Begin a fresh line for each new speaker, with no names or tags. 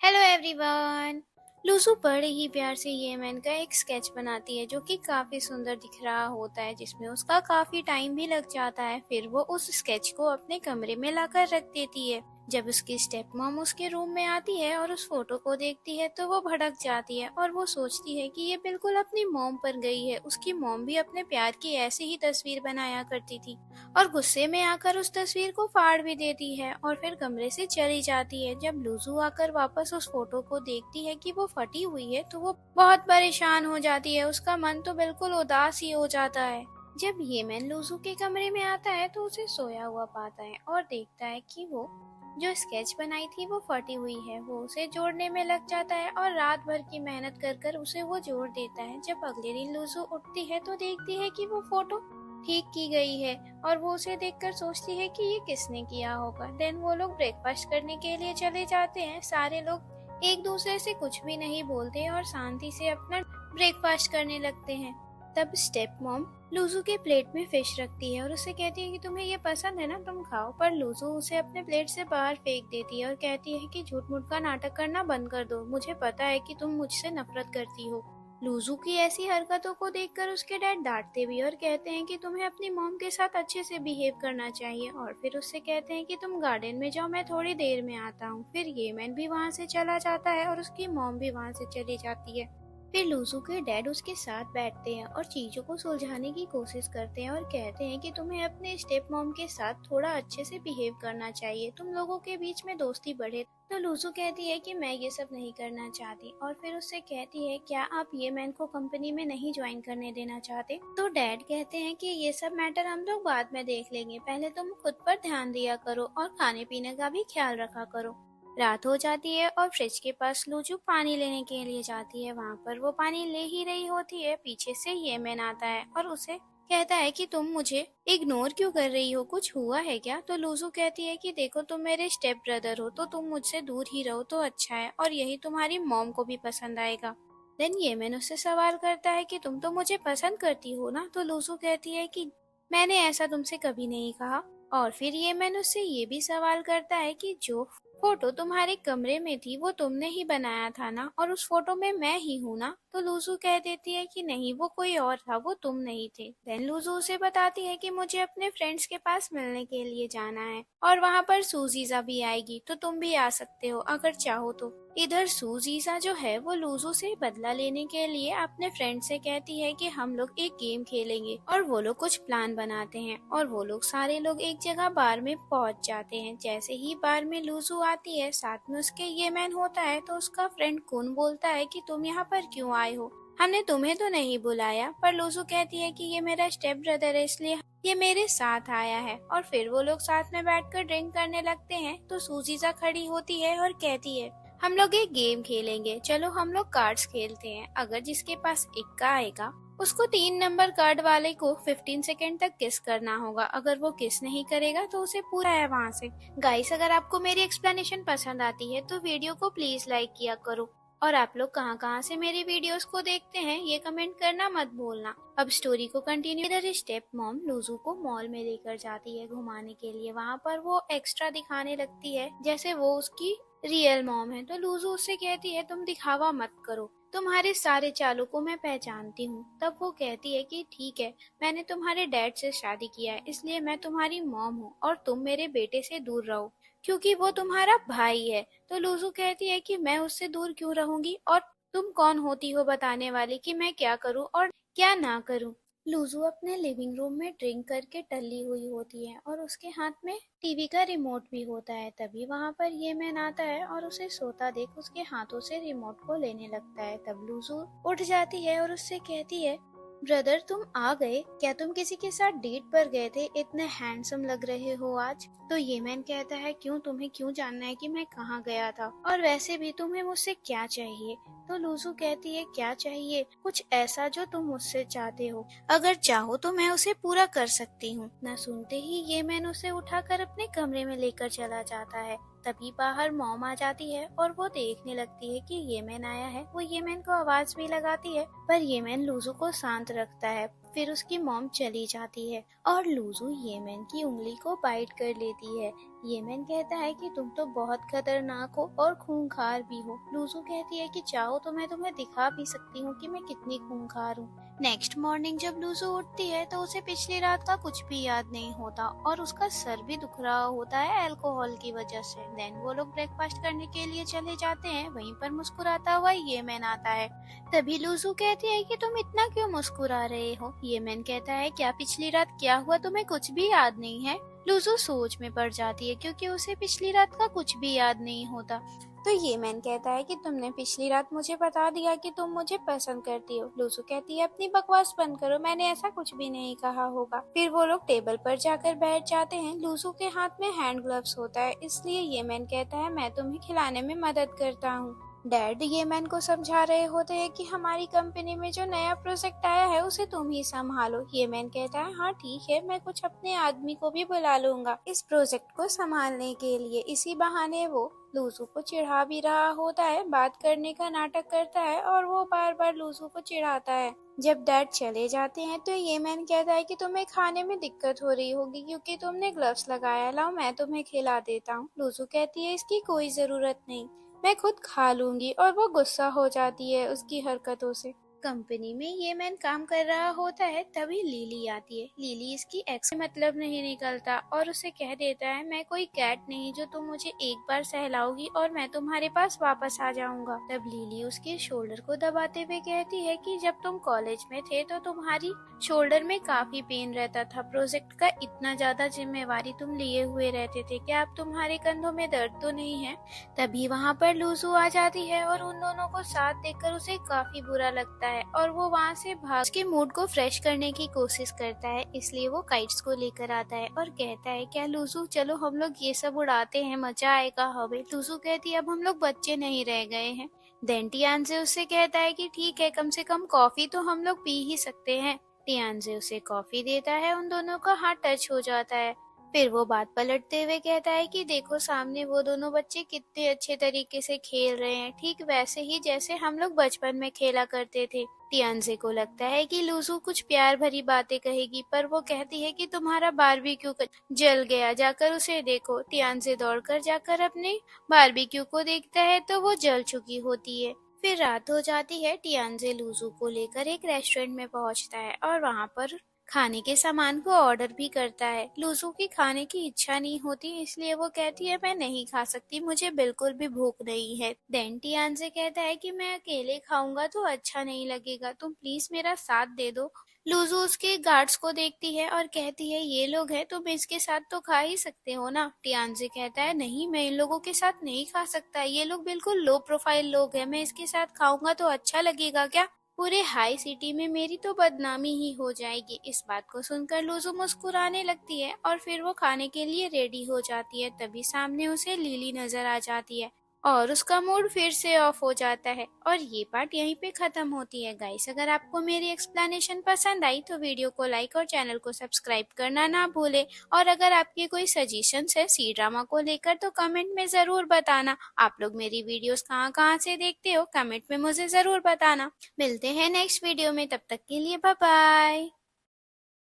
Hello everyone. लूसू बड़े ही प्यार से येमन का एक स्केच बनाती है जो कि काफी सुंदर दिख रहा होता है, जिसमें उसका काफी टाइम भी लग जाता है। फिर वो उस स्केच को अपने कमरे में लाकर रख देती है। जब उसकी स्टेप मॉम उसके रूम में आती है और उस फोटो को देखती है तो वो भड़क जाती है और वो सोचती है कि ये बिल्कुल अपनी मॉम पर गई है। उसकी मॉम भी अपने प्यार की ऐसी ही तस्वीर बनाया करती थी और गुस्से में आकर उस तस्वीर को फाड़ भी देती है और फिर कमरे से चली जाती है। जब लूजू आकर वापस उस फोटो को देखती है कि वो फटी हुई है तो वो बहुत परेशान हो जाती है। उसका मन तो बिल्कुल उदास ही हो जाता है। जब येमन लूजू के कमरे में आता है तो उसे सोया हुआ पाता है और देखता है कि वो जो स्केच बनाई थी वो फटी हुई है। वो उसे जोड़ने में लग जाता है और रात भर की मेहनत कर कर उसे वो जोड़ देता है। जब अगले दिन लूजू उठती है तो देखती है कि वो फोटो ठीक की गई है और वो उसे देखकर सोचती है कि ये किसने किया होगा। देन वो लोग ब्रेकफास्ट करने के लिए चले जाते हैं। सारे लोग एक दूसरे से कुछ भी नहीं बोलते और शांति से अपना ब्रेकफास्ट करने लगते हैं। तब स्टेप मॉम लूजू के प्लेट में फिश रखती है और उसे कहती है कि तुम्हें ये पसंद है ना, तुम खाओ। पर लूजू उसे अपने प्लेट से बाहर फेंक देती है और कहती है कि झूठ मूठ का नाटक करना बंद कर दो, मुझे पता है कि तुम मुझसे नफरत करती हो। लूजू की ऐसी हरकतों को देखकर उसके डैड डांटते भी और कहते हैं कि तुम्हें अपनी मॉम के साथ अच्छे से बिहेव करना चाहिए और फिर उससे कहते हैं कि तुम गार्डन में जाओ, मैं थोड़ी देर में आता हूँ। फिर येमन भी वहाँ से चला जाता है और उसकी मॉम भी वहाँ से चली जाती है। फिर लूजू के डैड उसके साथ बैठते हैं और चीजों को सुलझाने की कोशिश करते हैं और कहते हैं कि तुम्हें अपने स्टेप मॉम के साथ थोड़ा अच्छे से बिहेव करना चाहिए, तुम लोगों के बीच में दोस्ती बढ़े। तो लूजू कहती है कि मैं ये सब नहीं करना चाहती और फिर उससे कहती है क्या आप ये मैन को कंपनी में नहीं ज्वाइन करने देना चाहते। तो डैड कहते हैं कि ये सब मैटर हम लोग बाद में देख लेंगे, पहले तुम खुद पर ध्यान दिया करो और खाने पीने का भी ख्याल रखा करो। रात हो जाती है और फ्रिज के पास लूजू पानी लेने के लिए जाती है। वहाँ पर वो पानी ले ही रही होती है, पीछे से येमन आता है और उसे कहता है कि तुम मुझे इग्नोर क्यों कर रही हो, कुछ हुआ है क्या। तो लूजू कहती है कि देखो तुम मेरे स्टेप ब्रदर हो तो तुम मुझसे दूर ही रहो तो अच्छा है और यही तुम्हारी मॉम को भी पसंद आएगा। देन येमन उससे सवाल करता है कि तुम तो मुझे पसंद करती हो ना। तो लूजू कहती है कि मैंने ऐसा तुमसे कभी नहीं कहा। और फिर येमन उससे ये भी सवाल करता है कि जो फोटो तुम्हारे कमरे में थी वो तुमने ही बनाया था ना, और उस फोटो में मैं ही हूँ ना। तो लूजू कह देती है कि नहीं, वो कोई और था, वो तुम नहीं थे। देन लूजू उसे बताती है कि मुझे अपने फ्रेंड्स के पास मिलने के लिए जाना है और वहाँ पर सूजीजा भी आएगी, तो तुम भी आ सकते हो अगर चाहो तो। इधर सूजीजा जो है वो लूजू से बदला लेने के लिए अपने फ्रेंड से कहती है कि हम लोग एक गेम खेलेंगे और वो लोग कुछ प्लान बनाते हैं और वो लोग सारे लोग एक जगह बार में पहुंच जाते हैं। जैसे ही बार में लूजू आती है, साथ में उसके ये मैन होता है, तो उसका फ्रेंड कुन बोलता है कि तुम यहाँ पर क्यों आए हो, हमने तुम्हें तो नहीं बुलाया। पर लूजू कहती है कि ये मेरा स्टेप ब्रदर है इसलिए ये मेरे साथ आया है। और फिर वो लोग साथ में बैठकर ड्रिंक करने लगते हैं। तो सूजीजा खड़ी होती है और कहती है हम लोग एक गेम खेलेंगे, चलो हम लोग कार्ड्स खेलते हैं। अगर जिसके पास इक्का आएगा उसको 3 नंबर कार्ड वाले को 15 सेकेंड तक किस करना होगा। अगर वो किस नहीं करेगा तो उसे पूरा है वहाँ से। गाइस, अगर आपको मेरी एक्सप्लेनेशन पसंद आती है तो वीडियो को प्लीज लाइक किया करो और आप लोग कहाँ कहाँ से मेरी वीडियोस को देखते हैं ये कमेंट करना मत भूलना। अब स्टोरी को कंटिन्यू। इधर स्टेप मॉम लूजू को मॉल में लेकर जाती है घुमाने के लिए। वहाँ पर वो एक्स्ट्रा दिखाने लगती है जैसे वो उसकी रियल मॉम है। तो लूजू उससे कहती है तुम दिखावा मत करो, तुम्हारे सारे चालों को मैं पहचानती हूँ। तब वो कहती है कि ठीक है, मैंने तुम्हारे डैड से शादी किया है इसलिए मैं तुम्हारी मॉम हूँ और तुम मेरे बेटे से दूर रहो क्योंकि वो तुम्हारा भाई है। तो लूजू कहती है कि मैं उससे दूर क्यों रहूंगी और तुम कौन होती हो बताने वाली कि मैं क्या करूँ और क्या ना करूँ। लूजू अपने लिविंग रूम में ड्रिंक करके टल्ली हुई होती है और उसके हाथ में टीवी का रिमोट भी होता है। तभी वहाँ पर ये मैन आता है और उसे सोता देख उसके हाथों से रिमोट को लेने लगता है। तब लूजू उठ जाती है और उससे कहती है ब्रदर तुम आ गए, क्या तुम किसी के साथ डेट पर गए थे, इतने हैंडसम लग रहे हो आज। तो ये मैन कहता है क्यों, तुम्हें क्यों जानना है कि मैं कहाँ गया था, और वैसे भी तुम्हें मुझसे क्या चाहिए। तो लूजू कहती है क्या चाहिए, कुछ ऐसा जो तुम मुझसे चाहते हो, अगर चाहो तो मैं उसे पूरा कर सकती हूँ। न सुनते ही ये मैन उसे उठाकर अपने कमरे में लेकर चला जाता है। तभी बाहर मॉम आ जाती है और वो देखने लगती है कि येमेन आया है। वो येमेन को आवाज भी लगाती है पर येमेन लूजू को शांत रखता है फिर उसकी मॉम चली जाती है और लूजू येमेन की उंगली को बाइट कर लेती है। येमेन कहता है कि तुम तो बहुत खतरनाक हो और खूंखार भी हो। लूजू कहती है कि चाहो तो मैं तुम्हें दिखा भी सकती हूँ कि मैं कितनी खूंखार हूँ। नेक्स्ट मॉर्निंग जब लूजू उठती है तो उसे पिछली रात का कुछ भी याद नहीं होता और उसका सर भी दुख रहा होता है अल्कोहल की वजह से। देन वो लोग ब्रेकफास्ट करने के लिए चले जाते हैं। वहीं पर मुस्कुराता हुआ येमेन आता है। तभी लूजू कहती है कि तुम इतना क्यों मुस्कुरा रहे हो। येमेन कहता है क्या पिछली रात क्या हुआ तुम्हें कुछ भी याद नहीं है। लूजू सोच में पड़ जाती है क्योंकि उसे पिछली रात का कुछ भी याद नहीं होता। तो येमेन कहता है कि तुमने पिछली रात मुझे बता दिया कि तुम मुझे पसंद करती हो। लूजू कहती है अपनी बकवास बंद करो, मैंने ऐसा कुछ भी नहीं कहा होगा। फिर वो लोग टेबल पर जाकर बैठ जाते हैं। लूजू के हाथ में हैंड ग्लव्स होता है, इसलिए येमेन कहता है मैं तुम्हें खिलाने में मदद करता हूँ। डैड येमेन को समझा रहे होते हैं कि हमारी कंपनी में जो नया प्रोजेक्ट आया है उसे तुम ही संभालो। येमेन कहता है हाँ ठीक है, मैं कुछ अपने आदमी को भी बुला लूंगा इस प्रोजेक्ट को संभालने के लिए। इसी बहाने वो लूजू को चिढ़ा भी रहा होता है, बात करने का नाटक करता है और वो बार बार लूजू को चिढ़ाता है। जब डैड चले जाते हैं तो येमेन कहता है कि तुम्हें खाने में दिक्कत हो रही होगी क्योंकि तुमने ग्लव्स लगाया, लाओ मैं तुम्हें खिला देता हूँ। लूजू कहती है इसकी कोई जरूरत नहीं, मैं खुद खा लूंगी और वो गुस्सा हो जाती है उसकी हरकतों से। कंपनी में ये मैन काम कर रहा होता है तभी लिली आती है। लिली इसकी एक्स से मतलब नहीं निकलता और उसे कह देता है मैं कोई कैट नहीं जो तुम मुझे एक बार सहलाओगी और मैं तुम्हारे पास वापस आ जाऊंगा। तब लिली उसके शोल्डर को दबाते हुए कहती है कि जब तुम कॉलेज में थे तो तुम्हारी शोल्डर में काफी पेन रहता था, प्रोजेक्ट का इतना ज्यादा जिम्मेवारी तुम लिए हुए रहते थे, क्या अब तुम्हारे कंधों में दर्द तो नहीं है। तभी वहाँ पर लूजू आ जाती है और उन दोनों को साथ देखकर उसे काफी बुरा लगता है और वो वहाँ से भाग उसके मूड को फ्रेश करने की कोशिश करता है। इसलिए वो काइट्स को लेकर आता है और कहता है क्या लूजू चलो हम लोग ये सब उड़ाते हैं, मजा आएगा हमें। लूजू कहती है अब हम लोग बच्चे नहीं रह गए हैं। देन टियानजे उससे कहता है कि ठीक है कम से कम कॉफी तो हम लोग पी ही सकते हैं। टियानजे उसे कॉफी देता है, उन दोनों का हाथ टच हो जाता है। फिर वो बात पलटते हुए कहता है कि देखो सामने वो दोनों बच्चे कितने अच्छे तरीके से खेल रहे हैं, ठीक वैसे ही जैसे हम लोग बचपन में खेला करते थे। टियानजे को लगता है कि लूजू कुछ प्यार भरी बातें कहेगी पर वो कहती है कि तुम्हारा बारबेक्यू जल गया, जाकर उसे देखो। टियानजे दौड़कर जाकर अपने बारबेक्यू को देखता है तो वो जल चुकी होती है। फिर रात हो जाती है। टियानजे लूजू को लेकर एक रेस्टोरेंट में पहुंचता है और वहाँ पर खाने के सामान को ऑर्डर भी करता है। लूजू की खाने की इच्छा नहीं होती इसलिए वो कहती है मैं नहीं खा सकती, मुझे बिल्कुल भी भूख नहीं है। देन टियानजे कहता है कि मैं अकेले खाऊंगा तो अच्छा नहीं लगेगा, तुम प्लीज मेरा साथ दे दो। लूजू उसके गार्ड्स को देखती है और कहती है ये लोग हैं तुम इसके साथ तो खा ही सकते हो ना। टियानजे कहता है नहीं मैं इन लोगों के साथ नहीं खा सकता, ये लोग बिल्कुल लो प्रोफाइल लोग हैं, मैं इसके साथ खाऊंगा तो अच्छा लगेगा क्या, पूरे हाई सिटी में मेरी तो बदनामी ही हो जाएगी। इस बात को सुनकर लूजू मुस्कुराने लगती है और फिर वो खाने के लिए रेडी हो जाती है। तभी सामने उसे लिली नजर आ जाती है और उसका मूड फिर से ऑफ हो जाता है और ये पार्ट यहीं पे खत्म होती है। गाइस अगर आपको मेरी एक्सप्लेनेशन पसंद आई तो वीडियो को लाइक और चैनल को सब्सक्राइब करना ना भूले और अगर आपके कोई सजेशंस है सी ड्रामा को लेकर तो कमेंट में जरूर बताना। आप लोग मेरी वीडियोस कहाँ कहाँ से देखते हो कमेंट में मुझे जरूर बताना। मिलते हैं नेक्स्ट वीडियो में, तब तक के लिए बाय बाय।